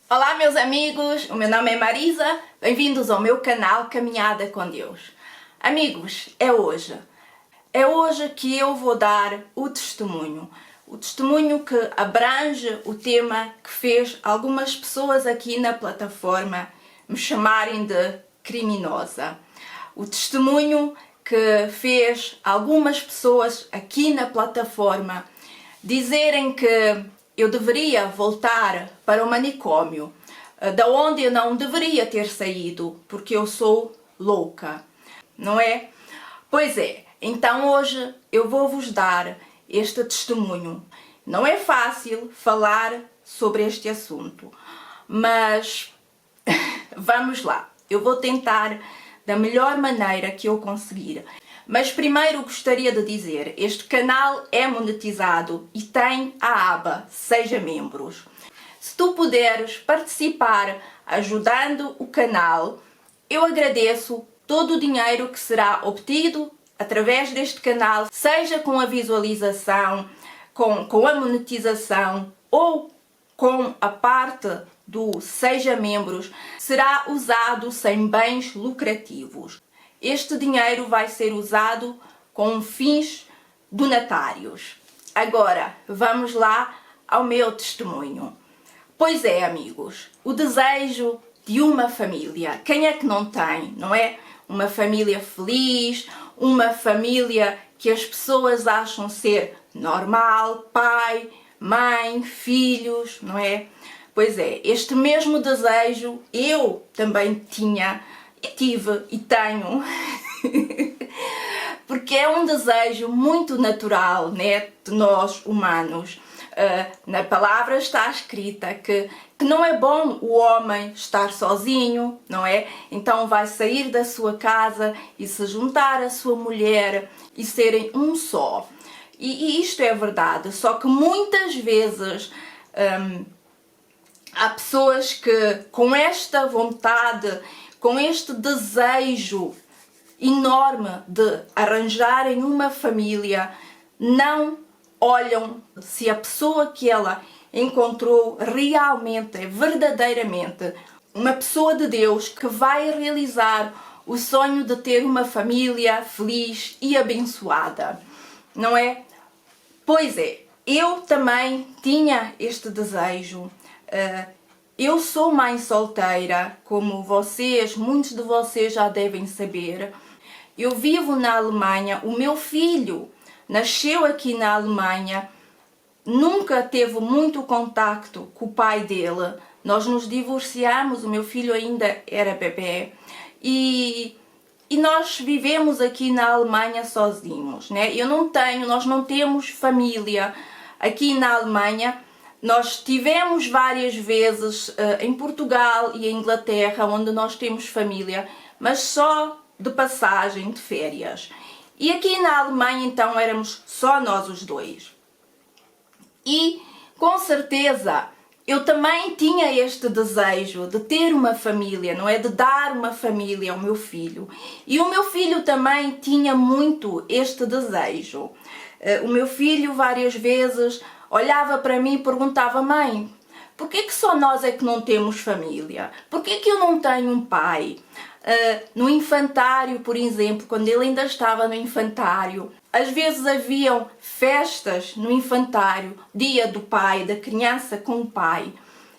Olá meus amigos, o meu nome é Marisa, bem-vindos ao meu canal Caminhada com Deus. Amigos, é hoje que eu vou dar o testemunho que abrange o tema que fez algumas pessoas aqui na plataforma me chamarem de criminosa. O testemunho que fez algumas pessoas aqui na plataforma dizerem que eu deveria voltar para o manicômio, da onde eu não deveria ter saído, porque eu sou louca, não é? Pois é, então hoje eu vou vos dar este testemunho. Não é fácil falar sobre este assunto, mas vamos lá. Eu vou tentar da melhor maneira que eu conseguir. Mas primeiro gostaria de dizer, este canal é monetizado e tem a aba Seja Membros. Se tu puderes participar ajudando o canal, eu agradeço todo o dinheiro que será obtido através deste canal, seja com a visualização, com a monetização ou com a parte do Seja Membros, será usado sem bens lucrativos. Este dinheiro vai ser usado com fins donatários. Agora, vamos lá ao meu testemunho. Pois é, amigos, o desejo de uma família. Quem é que não tem, não é? Uma família feliz, uma família que as pessoas acham ser normal, pai, mãe, filhos, não é? Pois é, este mesmo desejo eu também tinha e tive e tenho, porque é um desejo muito natural, né, de nós humanos. Na palavra está escrita que não é bom o homem estar sozinho, não é? Então vai sair da sua casa e se juntar à sua mulher e serem um só. E isto é verdade, só que muitas vezes há pessoas que com esta vontade, com este desejo enorme de arranjarem uma família, não olham se a pessoa que ela encontrou realmente é verdadeiramente uma pessoa de Deus que vai realizar o sonho de ter uma família feliz e abençoada, não é? Pois é, eu também tinha este desejo. Eu sou mãe solteira, como muitos de vocês já devem saber. Eu vivo na Alemanha, o meu filho nasceu aqui na Alemanha, nunca teve muito contacto com o pai dele. Nós nos divorciamos, o meu filho ainda era bebê e nós vivemos aqui na Alemanha sozinhos, né? Nós não temos família aqui na Alemanha. Nós tivemos várias vezes em Portugal e em Inglaterra, onde nós temos família, mas só de passagem, de férias. E aqui na Alemanha, então, éramos só nós os dois. E, com certeza, eu também tinha este desejo de ter uma família, não é? De dar uma família ao meu filho. E o meu filho também tinha muito este desejo. O meu filho, várias vezes, olhava para mim e perguntava: mãe, por que só nós é que não temos família? Por que eu não tenho um pai? No infantário, por exemplo, quando ele ainda estava no infantário, às vezes haviam festas no infantário, dia do pai, da criança com o pai,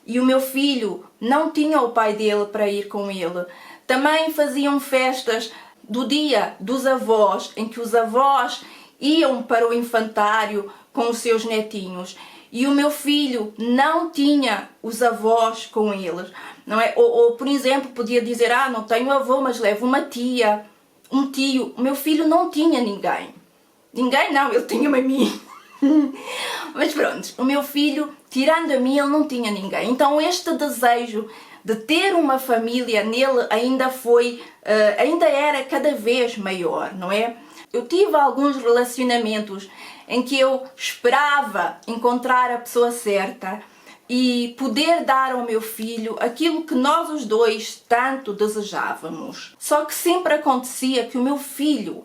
e o meu filho não tinha o pai dele para ir com ele. Também faziam festas do dia dos avós, em que os avós iam para o infantário com os seus netinhos. E o meu filho não tinha os avós com eles, não é? Ou por exemplo, podia dizer: não tenho avô, mas levo uma tia, um tio. O meu filho não tinha ninguém. Ninguém não, ele tinha-me a mim. Mas pronto, o meu filho, tirando a mim, ele não tinha ninguém. Então este desejo de ter uma família nele ainda era cada vez maior, não é? Eu tive alguns relacionamentos em que eu esperava encontrar a pessoa certa e poder dar ao meu filho aquilo que nós os dois tanto desejávamos. Só que sempre acontecia que o meu filho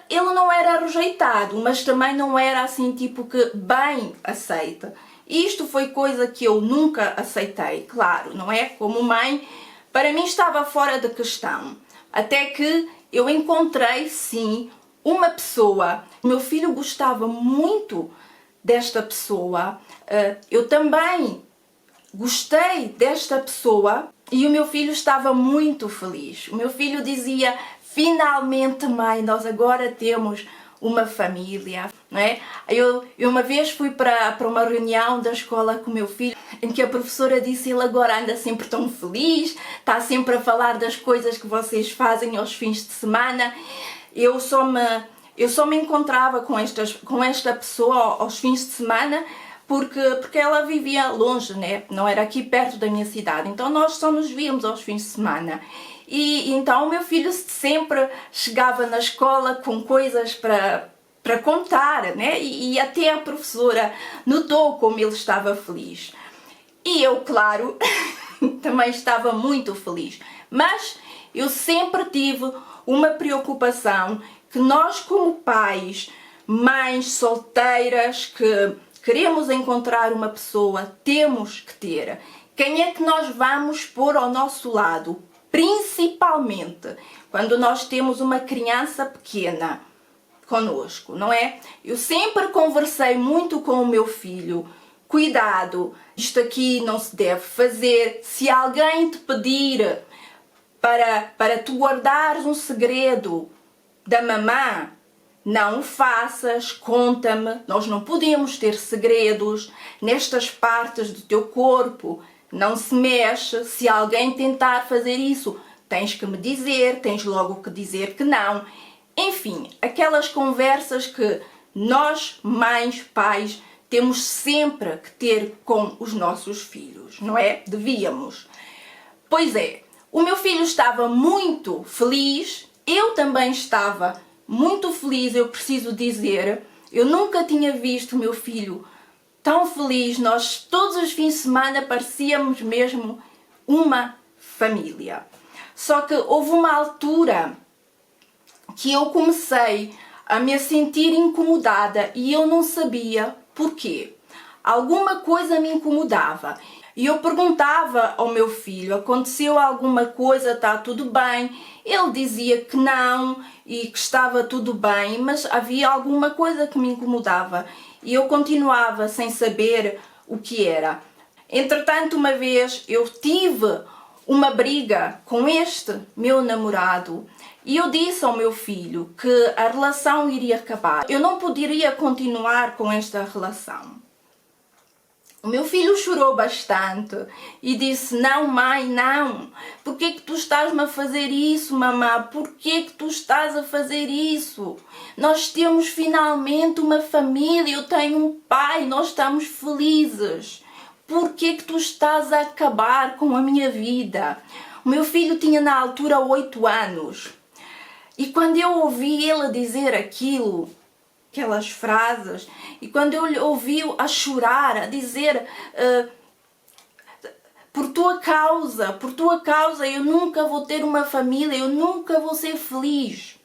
ele não era rejeitado, mas também não era assim tipo que bem aceito. E isto foi coisa que eu nunca aceitei, claro, não é? Como mãe, para mim estava fora de questão. Até que eu encontrei, sim, uma pessoa. O meu filho gostava muito desta pessoa. Eu também gostei desta pessoa e o meu filho estava muito feliz. O meu filho dizia: finalmente, mãe, nós agora temos uma família, não é? Eu uma vez fui para uma reunião da escola com o meu filho, em que a professora disse: ele agora anda sempre tão feliz, está sempre a falar das coisas que vocês fazem aos fins de semana. Eu só me encontrava com esta pessoa aos fins de semana porque ela vivia longe, né? Não era aqui perto da minha cidade, então nós só nos víamos aos fins de semana. E então o meu filho sempre chegava na escola com coisas para contar, né? E até a professora notou como ele estava feliz. E eu, claro, também estava muito feliz. Mas eu sempre tive uma preocupação que nós, como pais, mães solteiras que queremos encontrar uma pessoa, temos que ter. Quem é que nós vamos pôr ao nosso lado? Principalmente quando nós temos uma criança pequena conosco, não é? Eu sempre conversei muito com o meu filho. Cuidado, isto aqui não se deve fazer. Se alguém te pedir para tu guardares um segredo da mamã, não o faças, conta-me. Nós não podemos ter segredos nestas partes do teu corpo. Não se mexe. Se alguém tentar fazer isso, tens que me dizer, tens logo que dizer que não. Enfim, aquelas conversas que nós, mães, pais, temos sempre que ter com os nossos filhos, não é? Devíamos. Pois é, o meu filho estava muito feliz, eu também estava muito feliz, eu preciso dizer. Eu nunca tinha visto o meu filho tão feliz. Nós todos os fins de semana parecíamos mesmo uma família. Só que houve uma altura que eu comecei a me sentir incomodada e eu não sabia porquê. Alguma coisa me incomodava. E eu perguntava ao meu filho: aconteceu alguma coisa, está tudo bem? Ele dizia que não e que estava tudo bem, mas havia alguma coisa que me incomodava e eu continuava sem saber o que era. Entretanto, uma vez eu tive uma briga com este meu namorado e eu disse ao meu filho que a relação iria acabar. Eu não poderia continuar com esta relação. O meu filho chorou bastante e disse: não, mãe, não. Por que tu estás-me a fazer isso, mamã? Por que tu estás a fazer isso? Nós temos finalmente uma família, eu tenho um pai, nós estamos felizes. Por que tu estás a acabar com a minha vida? O meu filho tinha na altura 8 anos. E quando eu ouvi ele dizer aquilo, aquelas frases, e quando eu ouvi a chorar, a dizer: por tua causa eu nunca vou ter uma família, eu nunca vou ser feliz.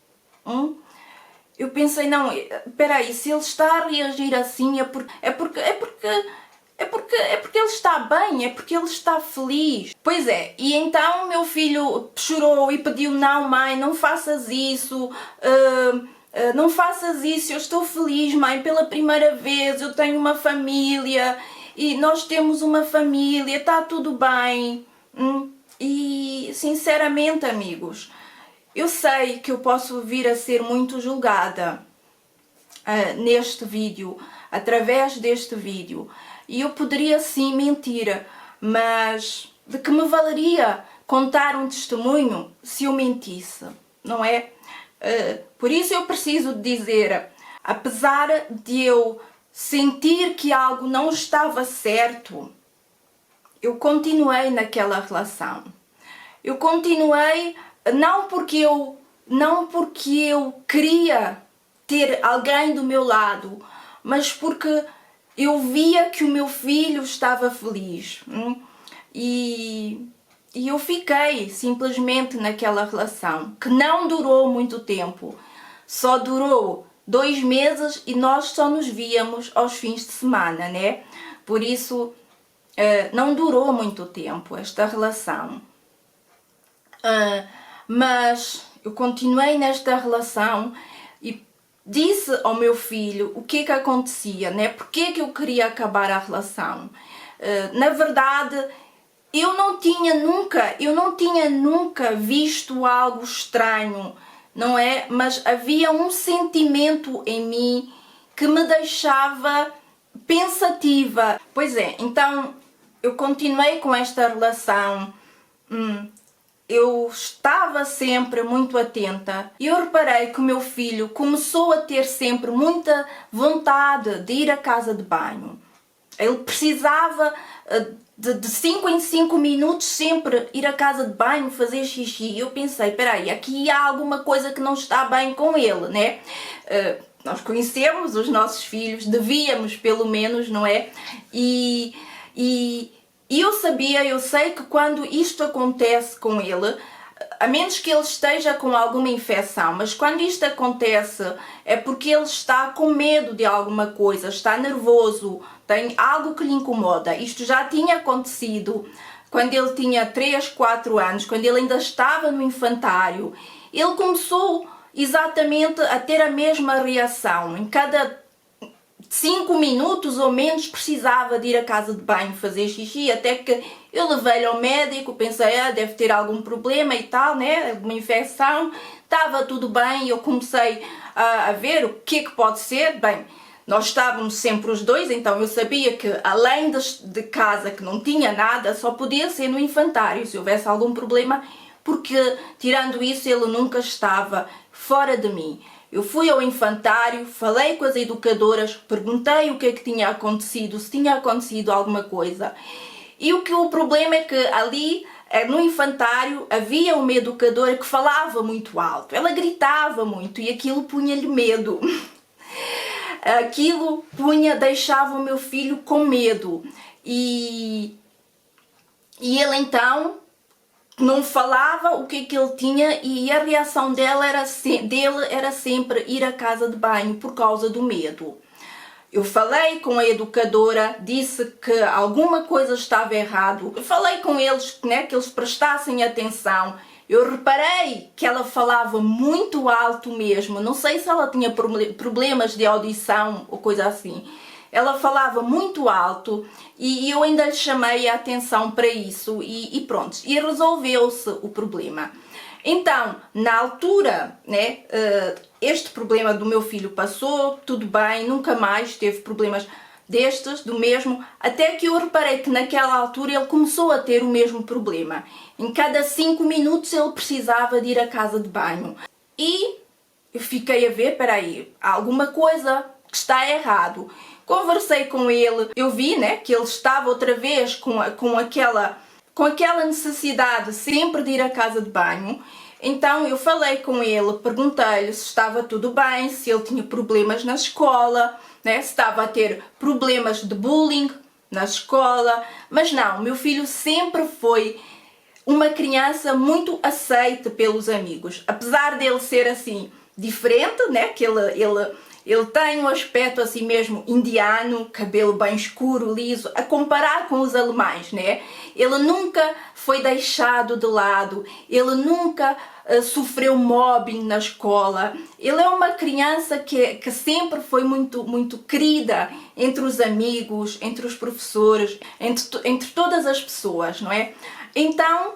Eu pensei: não, espera aí, se ele está a reagir assim é porque ele está bem, é porque ele está feliz. Pois é, e então meu filho chorou e pediu: não, mãe, não faças isso, não faças isso, eu estou feliz, mãe, pela primeira vez, eu tenho uma família e nós temos uma família, está tudo bem. E sinceramente, amigos, eu sei que eu posso vir a ser muito julgada neste vídeo, através deste vídeo, e eu poderia sim mentir, mas de que me valeria contar um testemunho se eu mentisse, não é? Por isso eu preciso dizer, apesar de eu sentir que algo não estava certo, eu continuei naquela relação. Eu continuei não porque eu queria ter alguém do meu lado, mas porque eu via que o meu filho estava feliz. E eu fiquei simplesmente naquela relação, que não durou muito tempo. Só durou 2 meses e nós só nos víamos aos fins de semana, né? Por isso, não durou muito tempo esta relação. Mas eu continuei nesta relação e disse ao meu filho o que é que acontecia, né? Porque é que eu queria acabar a relação. Na verdade, eu não tinha nunca visto algo estranho, não é? Mas havia um sentimento em mim que me deixava pensativa. Pois é, então eu continuei com esta relação. Eu estava sempre muito atenta e eu reparei que o meu filho começou a ter sempre muita vontade de ir à casa de banho. Ele precisava de 5 em 5 minutos sempre ir à casa de banho, fazer xixi. E eu pensei, peraí, aqui há alguma coisa que não está bem com ele, né? Nós conhecemos os nossos filhos, devíamos pelo menos, não é? E eu sei que quando isto acontece com ele, a menos que ele esteja com alguma infecção, mas quando isto acontece é porque ele está com medo de alguma coisa, está nervoso, tem algo que lhe incomoda. Isto já tinha acontecido quando ele tinha 3, 4 anos, quando ele ainda estava no infantário. Ele começou exatamente a ter a mesma reação. Em cada 5 minutos ou menos precisava de ir à casa de banho fazer xixi, até que eu levei-lhe ao médico, pensei, deve ter algum problema e tal, né, alguma infecção. Estava tudo bem, eu comecei a ver o que é que pode ser. Bem, nós estávamos sempre os dois, então eu sabia que além de casa, que não tinha nada, só podia ser no infantário se houvesse algum problema, porque tirando isso ele nunca estava fora de mim. Eu fui ao infantário, falei com as educadoras, perguntei o que é que tinha acontecido, se tinha acontecido alguma coisa. E o problema é que ali no infantário havia uma educadora que falava muito alto. Ela gritava muito e aquilo punha-lhe medo. Aquilo deixava o meu filho com medo. E ele então não falava o que é que ele tinha e a reação dele era sempre ir à casa de banho por causa do medo. Eu falei com a educadora, disse que alguma coisa estava errado. Eu falei com eles, né, que eles prestassem atenção. Eu reparei que ela falava muito alto mesmo. Não sei se ela tinha problemas de audição ou coisa assim. Ela falava muito alto e eu ainda lhe chamei a atenção para isso e pronto. E resolveu-se o problema. Então, na altura, né, este problema do meu filho passou, tudo bem, nunca mais teve problemas destes, do mesmo, até que eu reparei que naquela altura ele começou a ter o mesmo problema. Em cada 5 minutos ele precisava de ir à casa de banho. E eu fiquei a ver, peraí, há alguma coisa que está errado. Conversei com ele, eu vi, né, que ele estava outra vez com aquela necessidade sempre de ir à casa de banho. Então eu falei com ele, perguntei-lhe se estava tudo bem, se ele tinha problemas na escola, né, se estava a ter problemas de bullying na escola. Mas não, meu filho sempre foi uma criança muito aceite pelos amigos. Apesar dele ser assim diferente, né, que ele tem um aspecto assim mesmo indiano, cabelo bem escuro, liso, a comparar com os alemães, né? Ele nunca foi deixado de lado, ele nunca sofreu mobbing na escola. Ele é uma criança que sempre foi muito querida entre os amigos, entre os professores, entre todas as pessoas, não é? Então,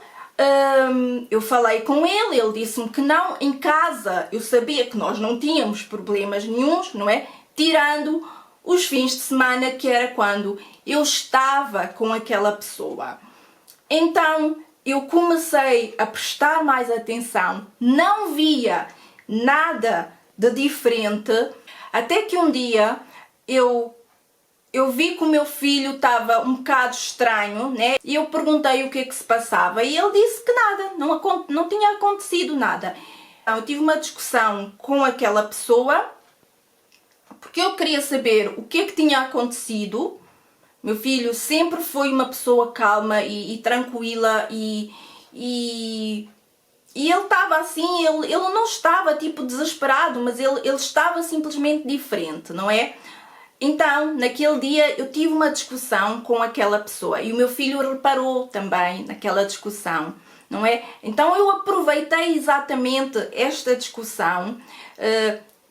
eu falei com ele, ele disse-me que não, em casa eu sabia que nós não tínhamos problemas nenhuns, não é? Tirando os fins de semana, que era quando eu estava com aquela pessoa. Então eu comecei a prestar mais atenção, não via nada de diferente, até que um dia eu vi que o meu filho estava um bocado estranho, né? E eu perguntei o que é que se passava e ele disse que nada, não tinha acontecido nada. Então, eu tive uma discussão com aquela pessoa porque eu queria saber o que é que tinha acontecido. Meu filho sempre foi uma pessoa calma e tranquila e ele estava assim, ele não estava tipo desesperado, mas ele estava simplesmente diferente, não é? Então, naquele dia eu tive uma discussão com aquela pessoa e o meu filho reparou também naquela discussão, não é? Então eu aproveitei exatamente esta discussão,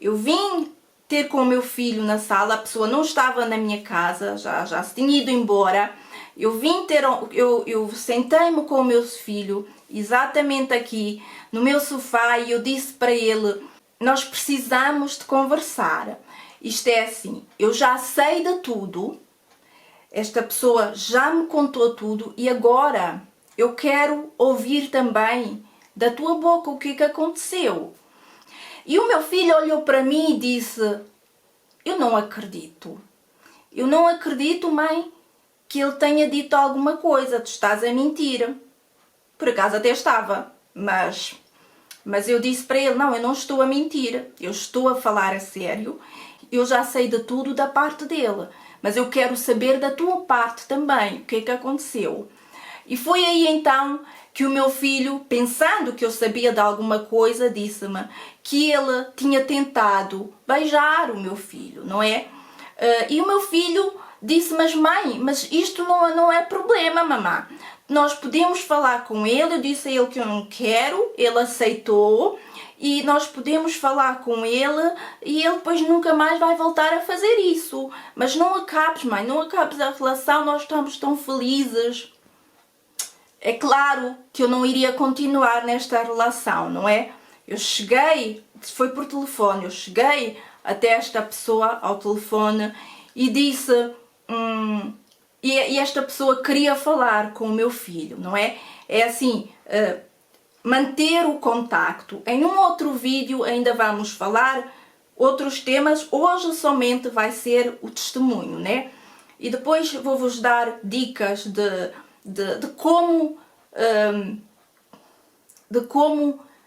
eu vim ter com o meu filho na sala, a pessoa não estava na minha casa, já se tinha ido embora, eu sentei-me com o meu filho exatamente aqui no meu sofá e eu disse para ele, nós precisamos de conversar. Isto é assim, eu já sei de tudo, esta pessoa já me contou tudo e agora eu quero ouvir também da tua boca o que aconteceu. E o meu filho olhou para mim e disse, eu não acredito. Eu não acredito, mãe, que ele tenha dito alguma coisa, tu estás a mentir. Por acaso até estava, mas eu disse para ele, não, eu não estou a mentir, eu estou a falar a sério, eu já sei de tudo da parte dele, mas eu quero saber da tua parte também, o que é que aconteceu. E foi aí então que o meu filho, pensando que eu sabia de alguma coisa, disse-me que ele tinha tentado beijar o meu filho, não é? E o meu filho disse, mas mãe, mas isto não é problema, mamã. Nós podemos falar com ele, eu disse a ele que eu não quero, ele aceitou e nós podemos falar com ele e ele depois nunca mais vai voltar a fazer isso. Mas não acabes, mãe, não acabes a relação, nós estamos tão felizes. É claro que eu não iria continuar nesta relação, não é? Eu cheguei, foi por telefone, eu cheguei até esta pessoa ao telefone e disse... E esta pessoa queria falar com o meu filho, não é? É assim, manter o contacto. Em um outro vídeo ainda vamos falar outros temas, hoje somente vai ser o testemunho, né? E depois vou-vos dar dicas de como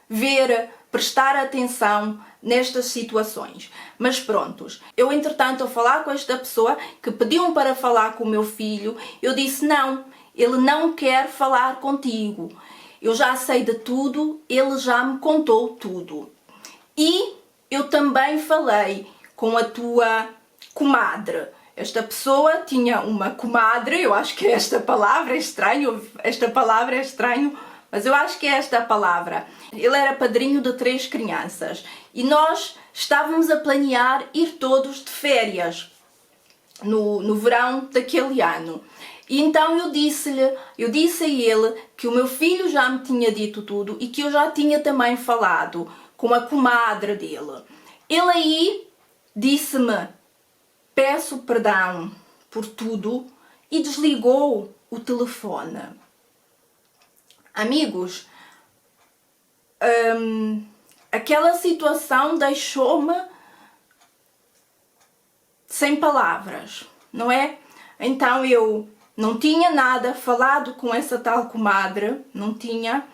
ver, prestar atenção nestas situações. Mas prontos, eu entretanto a falar com esta pessoa que pediu-me para falar com o meu filho, eu disse não, ele não quer falar contigo. Eu já sei de tudo, ele já me contou tudo. E eu também falei com a tua comadre. Esta pessoa tinha uma comadre, eu acho que esta palavra é estranho, mas eu acho que é esta a palavra. Ele era padrinho de 3 crianças e nós estávamos a planear ir todos de férias no verão daquele ano. E então eu disse a ele que o meu filho já me tinha dito tudo e que eu já tinha também falado com a comadre dele. Ele aí disse-me, peço perdão por tudo e desligou o telefone. Amigos, aquela situação deixou-me sem palavras, não é? Então eu não tinha nada falado com essa tal comadre, não tinha,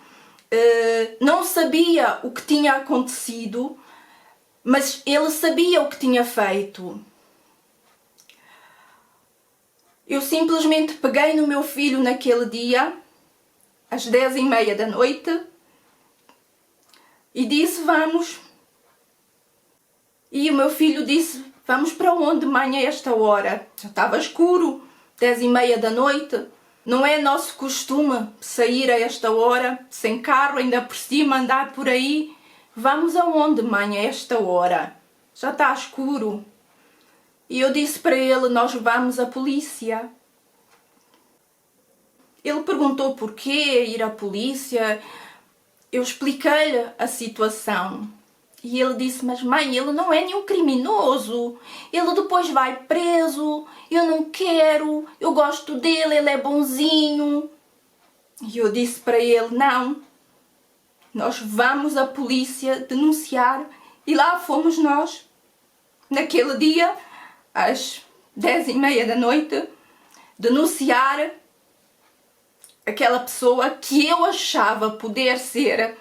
não sabia o que tinha acontecido, mas ele sabia o que tinha feito. Eu simplesmente peguei no meu filho naquele dia, às 10h30 da noite, e disse, vamos. E o meu filho disse, vamos para onde, mãe, a esta hora? Já estava escuro, 10h30 da noite. Não é nosso costume sair a esta hora, sem carro, ainda por cima, andar por aí. Vamos aonde, mãe, a esta hora? Já está escuro. E eu disse para ele, nós vamos à polícia. Ele perguntou porquê ir à polícia. Eu expliquei-lhe a situação. E ele disse, mas mãe, ele não é nenhum criminoso. Ele depois vai preso. Eu não quero. Eu gosto dele, ele é bonzinho. E eu disse para ele, não. Nós vamos à polícia denunciar. E lá fomos nós. Naquele dia, às 10h30 da noite, denunciar aquela pessoa que eu achava poder ser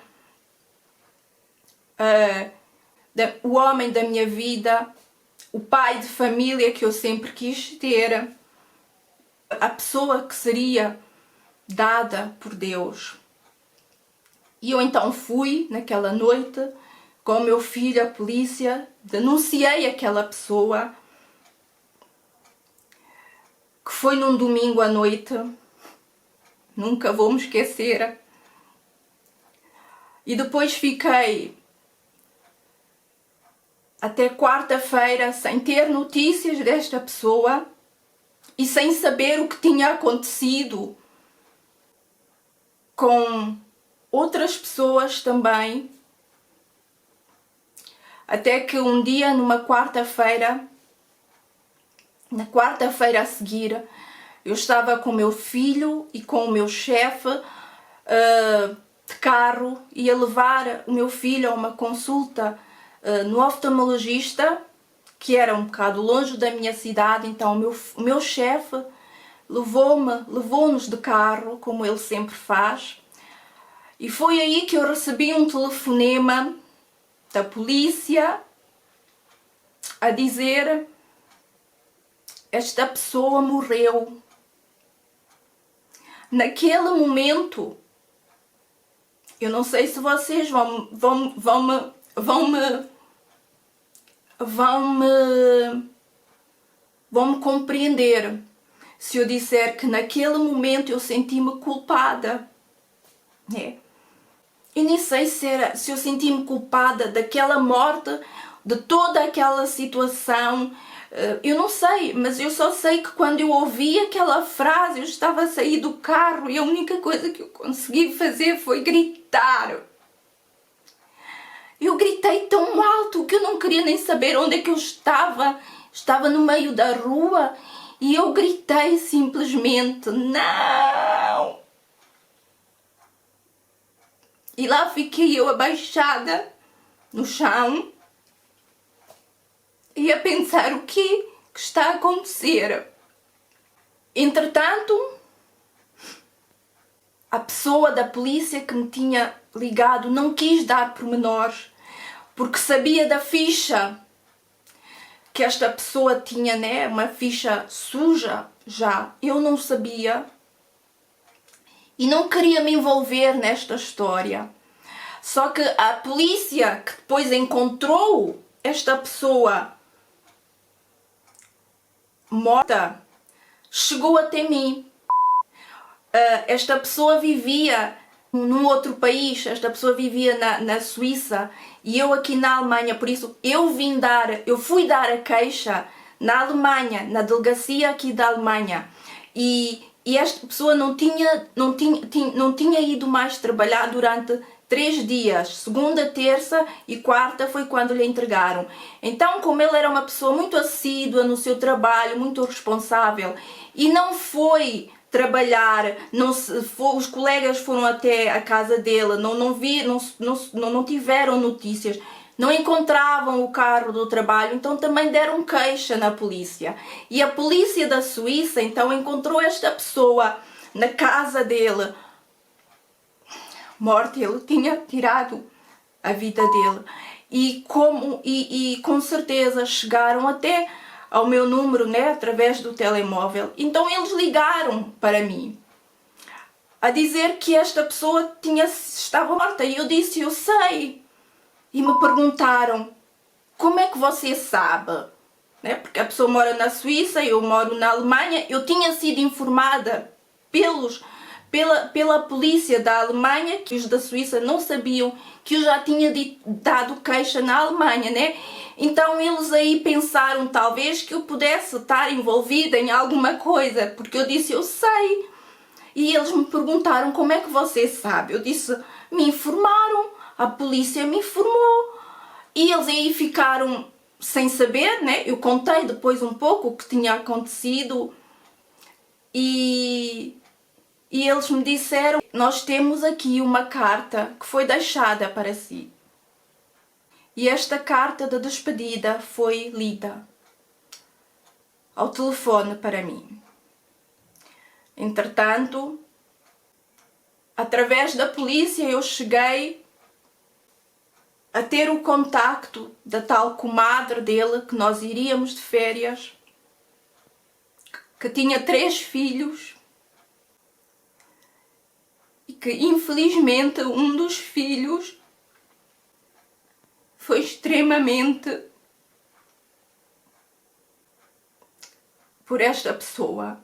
o homem da minha vida, o pai de família que eu sempre quis ter, a pessoa que seria dada por Deus. E eu então fui naquela noite com o meu filho à polícia, denunciei aquela pessoa que foi num domingo à noite, nunca vou me esquecer. E depois fiquei até quarta-feira sem ter notícias desta pessoa e sem saber o que tinha acontecido com outras pessoas também. Até que um dia, na quarta-feira a seguir, eu estava com o meu filho e com o meu chefe de carro, ia levar o meu filho a uma consulta no oftalmologista, que era um bocado longe da minha cidade. Então o meu chefe levou-nos de carro, como ele sempre faz, e foi aí que eu recebi um telefonema da polícia a dizer: esta pessoa morreu. Naquele momento, eu não sei se vocês vão me compreender se eu disser que naquele momento eu senti-me culpada, né? Eu nem sei se eu senti-me culpada daquela morte, de toda aquela situação. Eu não sei, mas eu só sei que quando eu ouvi aquela frase, eu estava a sair do carro e a única coisa que eu consegui fazer foi gritar. Eu gritei tão alto que eu não queria nem saber onde é que eu estava. Estava no meio da rua e eu gritei simplesmente: não! E lá fiquei eu abaixada no chão e a pensar o que está a acontecer. Entretanto, a pessoa da polícia que me tinha ligado não quis dar pormenores, porque sabia da ficha que esta pessoa tinha, né? Uma ficha suja já. Eu não sabia e não queria me envolver nesta história. Só que a polícia que depois encontrou esta pessoa morta chegou até mim. Esta pessoa vivia num outro país, esta pessoa vivia na Suíça e eu aqui na Alemanha, por isso eu fui dar a queixa na Alemanha, na delegacia aqui da Alemanha, e esta pessoa não tinha ido mais trabalhar durante 3 dias, segunda, terça e quarta foi quando lhe entregaram. Então, como ele era uma pessoa muito assídua no seu trabalho, muito responsável, e não foi trabalhar, os colegas foram até a casa dele, não tiveram notícias, não encontravam o carro do trabalho, então também deram queixa na polícia. E a polícia da Suíça então encontrou esta pessoa na casa dele morta. Ele tinha tirado a vida dele. E com certeza chegaram até ao meu número, né, através do telemóvel. Então eles ligaram para mim a dizer que esta pessoa estava morta. E eu disse: eu sei. E me perguntaram: como é que você sabe? Né? Porque a pessoa mora na Suíça, eu moro na Alemanha. Eu tinha sido informada pela polícia da Alemanha, que os da Suíça não sabiam que eu já tinha dado queixa na Alemanha, né? Então eles aí pensaram talvez que eu pudesse estar envolvida em alguma coisa, porque eu disse: eu sei. E eles me perguntaram: como é que você sabe? Eu disse: me informaram, a polícia me informou. E eles aí ficaram sem saber, né? Eu contei depois um pouco o que tinha acontecido e eles me disseram: nós temos aqui uma carta que foi deixada para si. E esta carta de despedida foi lida ao telefone para mim. Entretanto, através da polícia eu cheguei a ter o contacto da tal comadre dele, que nós iríamos de férias, que tinha 3 filhos e que infelizmente um dos filhos foi extremamente por esta pessoa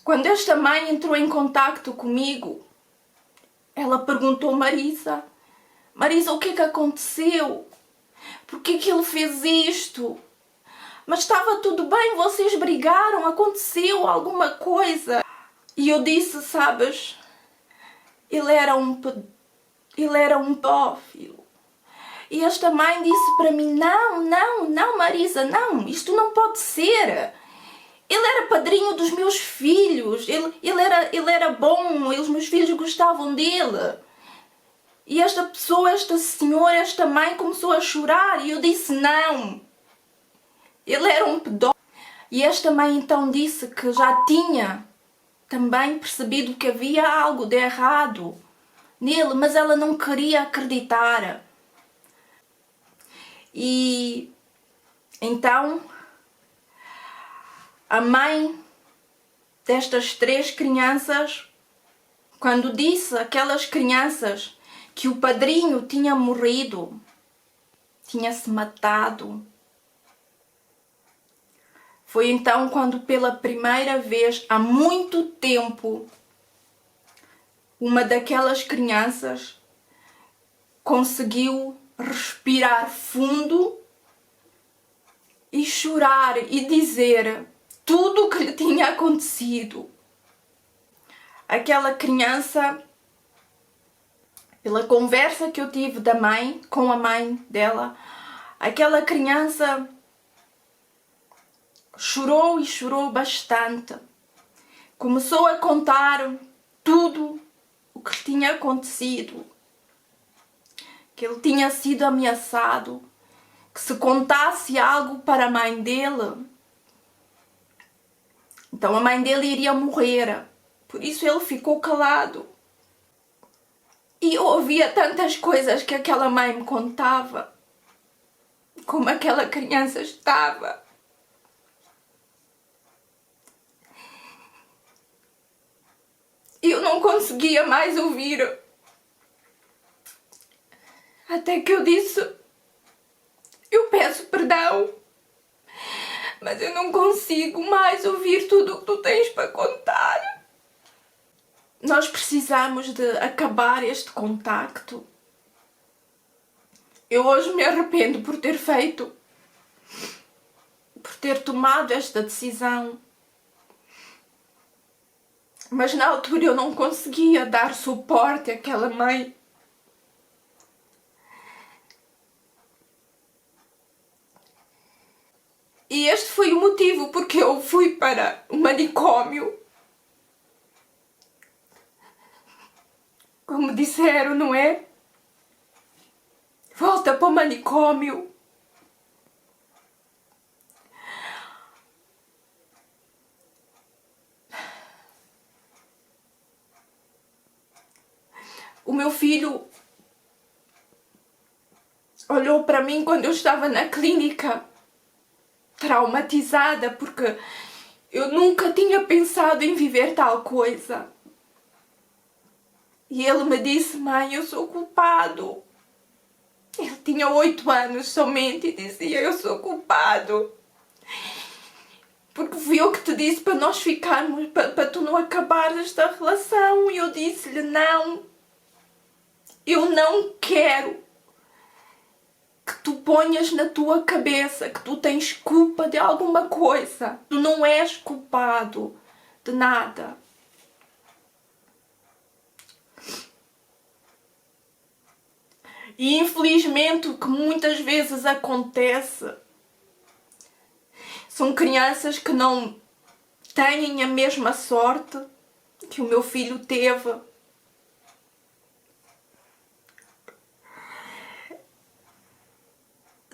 Quando esta mãe entrou em contacto comigo, ela perguntou: Marisa, o que é que aconteceu? Por que é que ele fez isto? Mas estava tudo bem, vocês brigaram, aconteceu alguma coisa. E eu disse: sabes, ele era um pedófilo. E esta mãe disse para mim: não, Marisa, não, isto não pode ser. Ele era padrinho dos meus filhos, ele era bom, os meus filhos gostavam dele. E esta pessoa, esta senhora, esta mãe começou a chorar e eu disse: não, ele era um pedófilo. E esta mãe então disse que já tinha também percebido que havia algo de errado nele, mas ela não queria acreditar. E então a mãe destas 3 crianças, quando disse àquelas crianças que o padrinho tinha morrido, tinha-se matado, foi então quando pela primeira vez há muito tempo uma daquelas crianças conseguiu respirar fundo e chorar e dizer tudo o que lhe tinha acontecido. Aquela criança, pela conversa que eu tive da mãe, com a mãe dela, aquela criança chorou e chorou bastante. Começou a contar tudo o que lhe tinha acontecido. Que ele tinha sido ameaçado, que se contasse algo para a mãe dele, então a mãe dele iria morrer. Por isso ele ficou calado. E eu ouvia tantas coisas que aquela mãe me contava, como aquela criança estava. E eu não conseguia mais ouvir. Até que eu disse: eu peço perdão, mas eu não consigo mais ouvir tudo o que tu tens para contar. Nós precisamos de acabar este contacto. Eu hoje me arrependo por ter feito, por ter tomado esta decisão. Mas na altura eu não conseguia dar suporte àquela mãe. E este foi o motivo porque eu fui para o manicômio. Como disseram, não é? Volta para o manicômio. O meu filho olhou para mim quando eu estava na clínica, traumatizada, porque eu nunca tinha pensado em viver tal coisa. E ele me disse: mãe, eu sou culpado. Ele tinha 8 anos somente e dizia: eu sou culpado. Porque fui eu que te disse para nós ficarmos, para tu não acabares esta relação. E eu disse-lhe: não, eu não quero que tu ponhas na tua cabeça que tu tens culpa de alguma coisa. Tu não és culpado de nada. E infelizmente o que muitas vezes acontece são crianças que não têm a mesma sorte que o meu filho teve.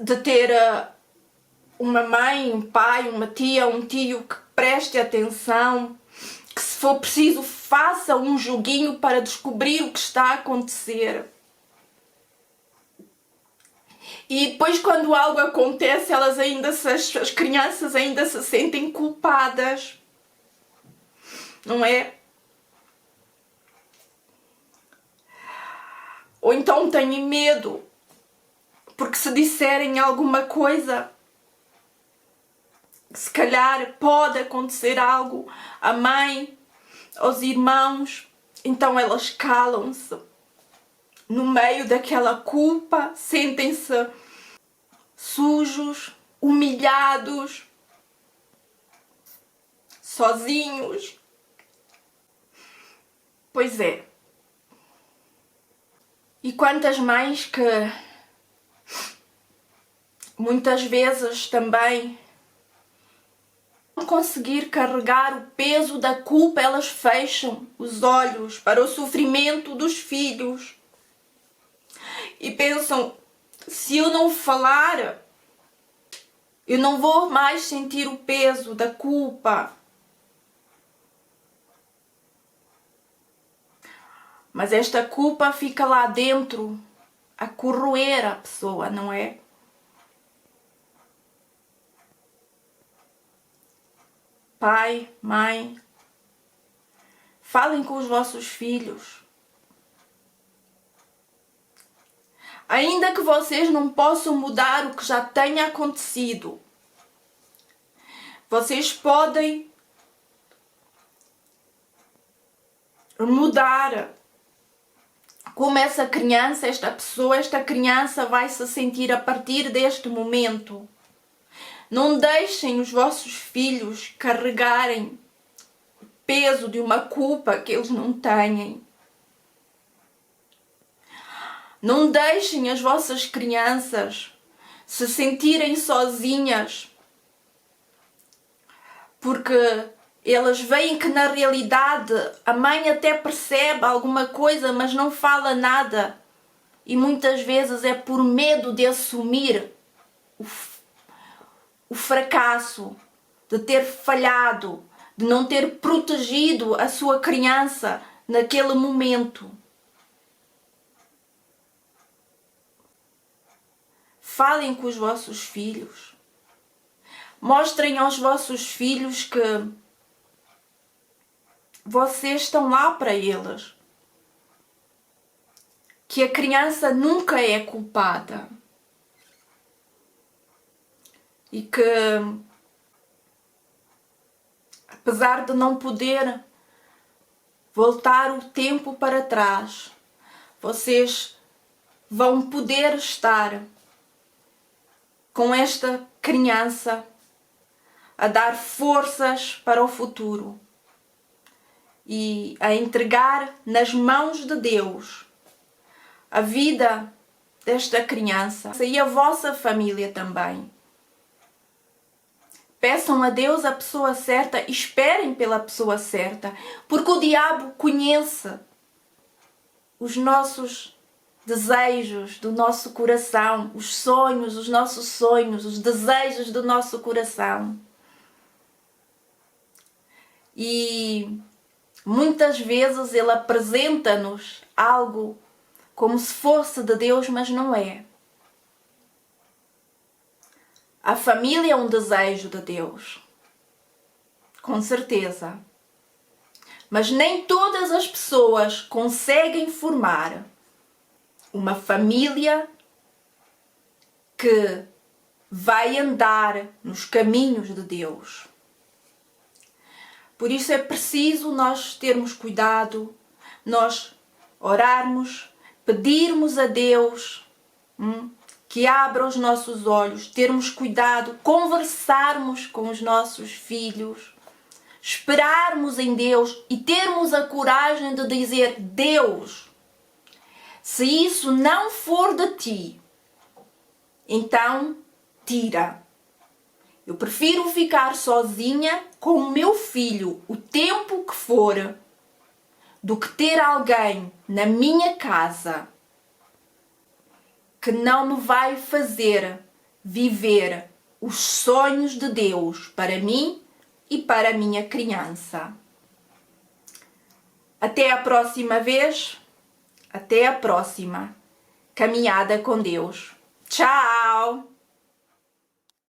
De ter uma mãe, um pai, uma tia, um tio que preste atenção, que se for preciso faça um joguinho para descobrir o que está a acontecer. E depois quando algo acontece, as crianças ainda se sentem culpadas, não é? Ou então têm medo, porque se disserem alguma coisa, se calhar pode acontecer algo à mãe aos irmãos, então elas calam-se no meio daquela culpa, sentem-se sujos, humilhados, sozinhos. Pois é. E quantas mães que muitas vezes também não conseguir carregar o peso da culpa, elas fecham os olhos para o sofrimento dos filhos e pensam, se eu não falar, eu não vou mais sentir o peso da culpa. Mas esta culpa fica lá dentro a corroer a pessoa, não é? Pai, mãe, falem com os vossos filhos. Ainda que vocês não possam mudar o que já tenha acontecido, vocês podem mudar como essa criança, esta criança vai se sentir a partir deste momento. Não deixem os vossos filhos carregarem o peso de uma culpa que eles não têm. Não deixem as vossas crianças se sentirem sozinhas, porque elas veem que na realidade a mãe até percebe alguma coisa, mas não fala nada. E muitas vezes é por medo de assumir o fracasso, de ter falhado, de não ter protegido a sua criança naquele momento. Falem com os vossos filhos. Mostrem aos vossos filhos que vocês estão lá para eles. Que a criança nunca é culpada. E que, apesar de não poder voltar o tempo para trás, vocês vão poder estar com esta criança a dar forças para o futuro e a entregar nas mãos de Deus a vida desta criança e a vossa família também. Peçam a Deus a pessoa certa e esperem pela pessoa certa, porque o diabo conhece os nossos desejos do nosso coração, os sonhos, os nossos sonhos, os desejos do nosso coração. E muitas vezes ele apresenta-nos algo como se fosse de Deus, mas não é. A família é um desejo de Deus, com certeza. Mas nem todas as pessoas conseguem formar uma família que vai andar nos caminhos de Deus. Por isso é preciso nós termos cuidado, nós orarmos, pedirmos a Deus que abra os nossos olhos, termos cuidado, conversarmos com os nossos filhos, esperarmos em Deus e termos a coragem de dizer: Deus, se isso não for de ti, então tira. Eu prefiro ficar sozinha com o meu filho o tempo que for, do que ter alguém na minha casa que não me vai fazer viver os sonhos de Deus para mim e para a minha criança. Até a próxima vez, até a próxima caminhada com Deus. Tchau!